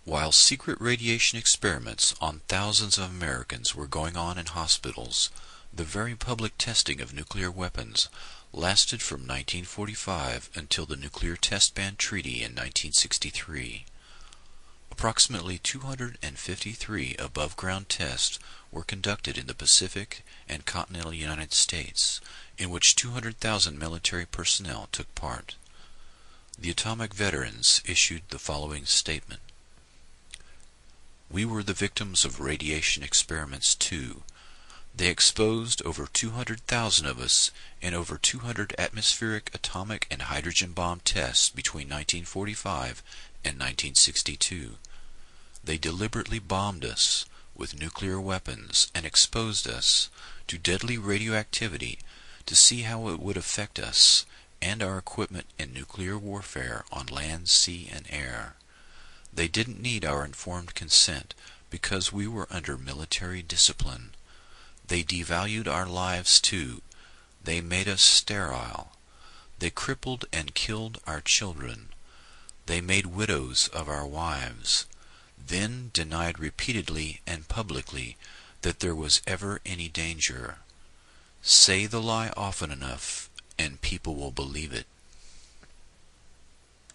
While secret radiation experiments on thousands of Americans were going on in hospitals, the very public testing of nuclear weapons lasted from 1945 until the Nuclear Test Ban Treaty in 1963. Approximately 253 above-ground tests were conducted in the Pacific and continental United States, in which 200,000 military personnel took part. The atomic veterans issued the following statement. We were the victims of radiation experiments too. They exposed over 200,000 of us in over 200 atmospheric atomic and hydrogen bomb tests between 1945 and 1962. They deliberately bombed us with nuclear weapons and exposed us to deadly radioactivity to see how it would affect us and our equipment in nuclear warfare on land, sea, and air. They didn't need our informed consent because we were under military discipline. They devalued our lives too. They made us sterile. They crippled and killed our children. They made widows of our wives, then denied repeatedly and publicly that there was ever any danger. Say the lie often enough, and people will believe it.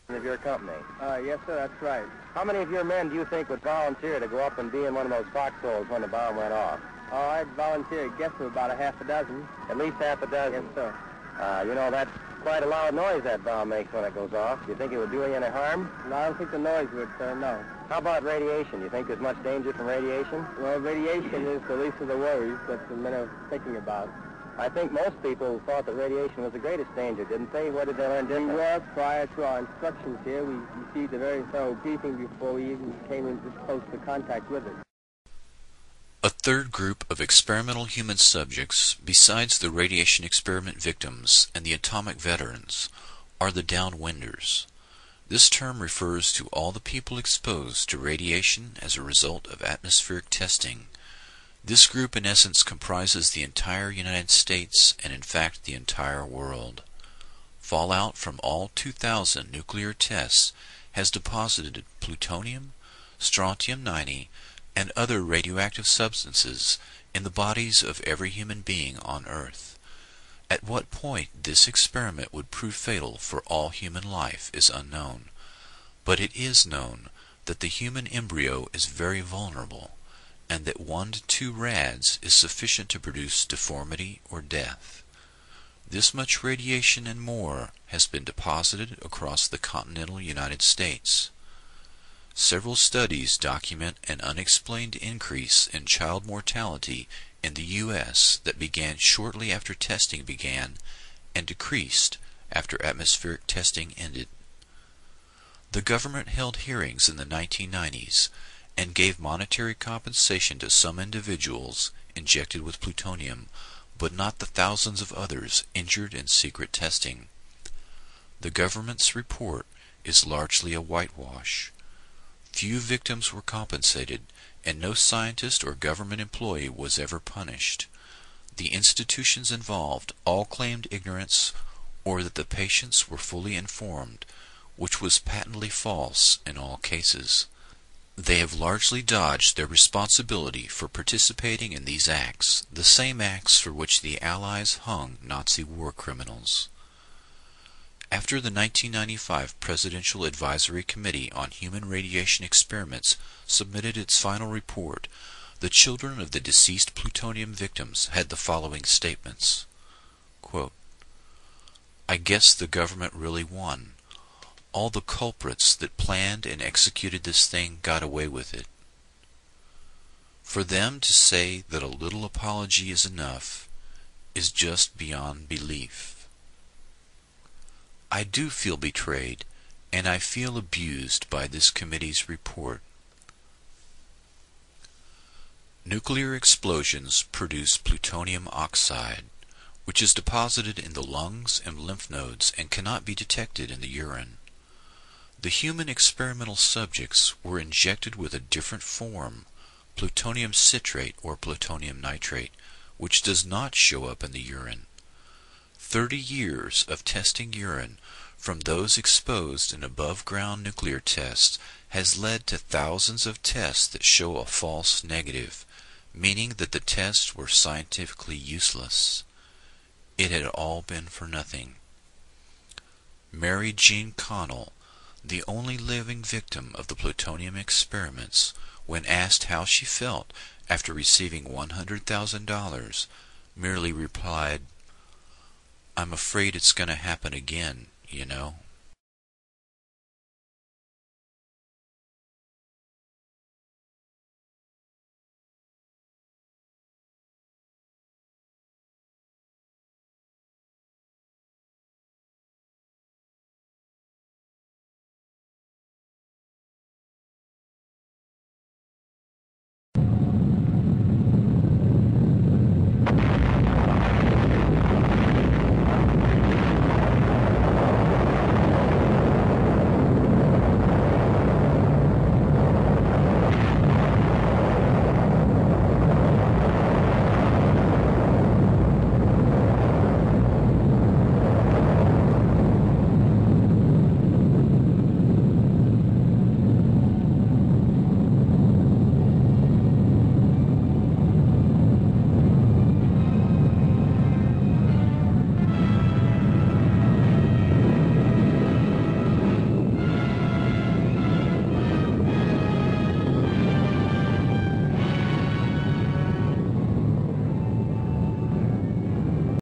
Of your company? Yes, sir, that's right. How many of your men do you think would volunteer to go up and be in one of those foxholes when the bomb went off? Oh, I'd volunteer, I guess, for about a half a dozen. At least half a dozen? Yes, sir. You know, that's quite a loud noise that bomb makes when it goes off. Do you think it would do you any harm? No, I don't think the noise would, sir, no. How about radiation? Do you think there's much danger from radiation? Well, radiation is the least of the worries that the men are thinking about. I think most people thought that radiation was the greatest danger, didn't they? What did they learn different? We were, prior to our instructions here, we received a very thorough briefing before we even came into close to contact with it. A third group of experimental human subjects, besides the radiation experiment victims and the atomic veterans, are the downwinders. This term refers to all the people exposed to radiation as a result of atmospheric testing. This group in essence comprises the entire United States and in fact the entire world. Fallout from all 2,000 nuclear tests has deposited plutonium, strontium-90, and other radioactive substances in the bodies of every human being on Earth. At what point this experiment would prove fatal for all human life is unknown, but it is known that the human embryo is very vulnerable, and that 1 to 2 rads is sufficient to produce deformity or death. This much radiation and more has been deposited across the continental United States. Several studies document an unexplained increase in child mortality in the U.S. that began shortly after testing began and decreased after atmospheric testing ended. The government held hearings in the 1990s and gave monetary compensation to some individuals injected with plutonium, but not the thousands of others injured in secret testing. The government's report is largely a whitewash. Few victims were compensated, and no scientist or government employee was ever punished. The institutions involved all claimed ignorance or that the patients were fully informed, which was patently false in all cases. They have largely dodged their responsibility for participating in these acts, the same acts for which the Allies hung Nazi war criminals. After the 1995 Presidential Advisory Committee on Human Radiation Experiments submitted its final report, the children of the deceased plutonium victims had the following statements. Quote, I guess the government really won. All the culprits that planned and executed this thing got away with it. For them to say that a little apology is enough is just beyond belief. I do feel betrayed, and I feel abused by this committee's report. Nuclear explosions produce plutonium oxide, which is deposited in the lungs and lymph nodes and cannot be detected in the urine. The human experimental subjects were injected with a different form, plutonium citrate or plutonium nitrate, which does not show up in the urine. 30 years of testing urine from those exposed in above-ground nuclear tests has led to thousands of tests that show a false negative, meaning that the tests were scientifically useless. It had all been for nothing. Mary Jean Connell, the only living victim of the plutonium experiments, when asked how she felt after receiving $100,000, merely replied, "I'm afraid it's going to happen again, you know."